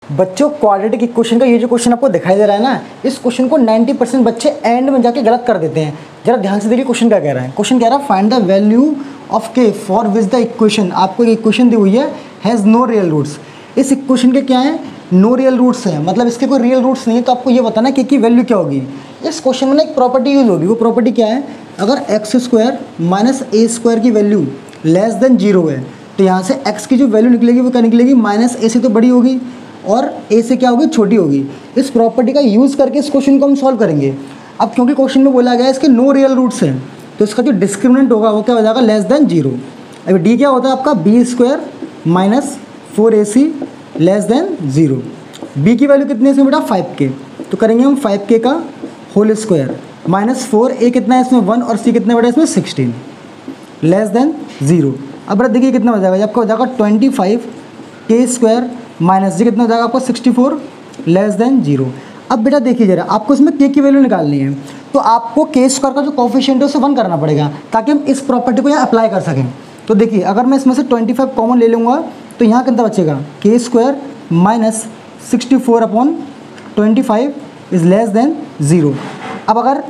बच्चों quadratic equation का ये जो क्वेश्चन आपको दिखाई दे रहा है ना, इस क्वेश्चन को 90% बच्चे एंड में जाके गलत कर देते हैं। जरा ध्यान से देखिए क्वेश्चन क्या कह रहा है। क्वेश्चन कह रहा है फाइंड द वैल्यू ऑफ के फॉर विच द इक्वेशन, आपको एक इक्वेशन दी हुई है, हैज़ नो रियल रूट्स। इस इक्वेशन के क्या है, नो रियल रूट्स हैं, मतलब इसके कोई रियल रूट्स नहीं है। तो आपको ये बताना कि की वैल्यू क्या होगी। इस क्वेश्चन में ना एक प्रॉपर्टी यूज होगी, वो प्रॉपर्टी क्या है, अगर एक्स स्क्वायर माइनस ए स्क्वायर की वैल्यू लेस देन 0 है तो यहाँ से x की जो वैल्यू निकलेगी वो क्या निकलेगी, माइनस ए से तो बड़ी होगी और a से क्या होगी, छोटी होगी। इस प्रॉपर्टी का यूज़ करके इस क्वेश्चन को हम सॉल्व करेंगे। अब क्योंकि क्वेश्चन में बोला गया है इसके नो रियल रूट्स हैं, तो इसका जो डिस्क्रिमिनेंट होगा वो क्या हो जाएगा, लेस देन 0। अभी d क्या होता है आपका, B square minus 4ac less than 0। b की वैल्यू कितनी है इसमें बेटा, 5k, तो करेंगे हम 5k का होल स्क्वायर माइनस 4a कितना है इसमें 1 और c कितना बेटा इसमें 16 लेस देन 0। अब बेटा देखिए कितना हो जाएगा, आपका हो जाएगा 25k स्क्वायर माइनस जी कितना हो जाएगा आपको 64 लेस देन 0। अब बेटा देखिए जरा, आपको इसमें k की वैल्यू निकालनी है, तो आपको k स्क्वायर का जो कोफिशिएंट है उसे 1 करना पड़ेगा ताकि हम इस प्रॉपर्टी को यहाँ अप्लाई कर सकें। तो देखिए अगर मैं इसमें से 25 कॉमन ले लूँगा तो यहाँ कितना बचेगा, k square minus 64 upon 25 is less than 0। अब अगर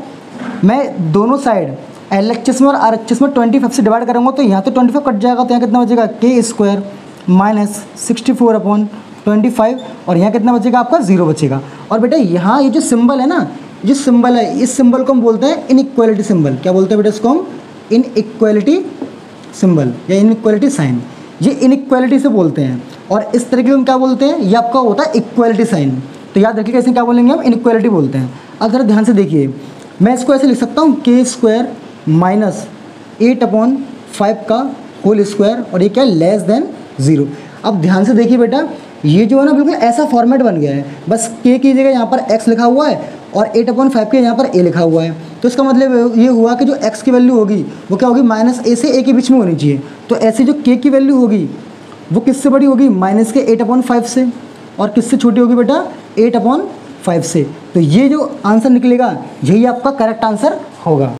मैं दोनों साइड LHS में और RHS में 25 से डिवाइड करूँगा तो यहाँ तो 25 कट जाएगा, तो यहाँ कितना बचेगा, k स्क्वायर माइनस 64 अपॉन 25 और यहाँ कितना बचेगा आपका 0 बचेगा। और बेटा यहाँ ये जो सिंबल है ना, जो सिंबल है, इस सिंबल को हम बोलते हैं इनइक्वालिटी सिंबल। क्या बोलते हैं बेटा इसको हम, इनइक्वालिटी सिंबल या इनइक्वालिटी साइन। ये इनइक्वालिटी से बोलते हैं और इस तरीके को हम क्या बोलते हैं, ये आपका होता है इक्वालिटी साइन। तो याद रखिएगा इसे क्या बोलेंगे हम, इनइक्वालिटी बोलते हैं। अब जरा ध्यान से देखिए, मैं इसको ऐसे लिख सकता हूँ k स्क्वायर माइनस 8/5 का होल स्क्वायर और ये क्या है, लेस देन 0। अब ध्यान से देखिए बेटा, ये जो है ना बिल्कुल ऐसा फॉर्मेट बन गया है, बस k की जगह यहाँ पर x लिखा हुआ है और 8/5 के यहाँ पर a लिखा हुआ है। तो इसका मतलब ये हुआ कि जो x की वैल्यू होगी वो क्या होगी, माइनस a से a के बीच में होनी चाहिए। तो ऐसे जो k की वैल्यू होगी वो किससे बड़ी होगी, माइनस के 8/5 से, और किससे छोटी होगी बेटा, 8/5 से। तो ये जो आंसर निकलेगा यही आपका करेक्ट आंसर होगा।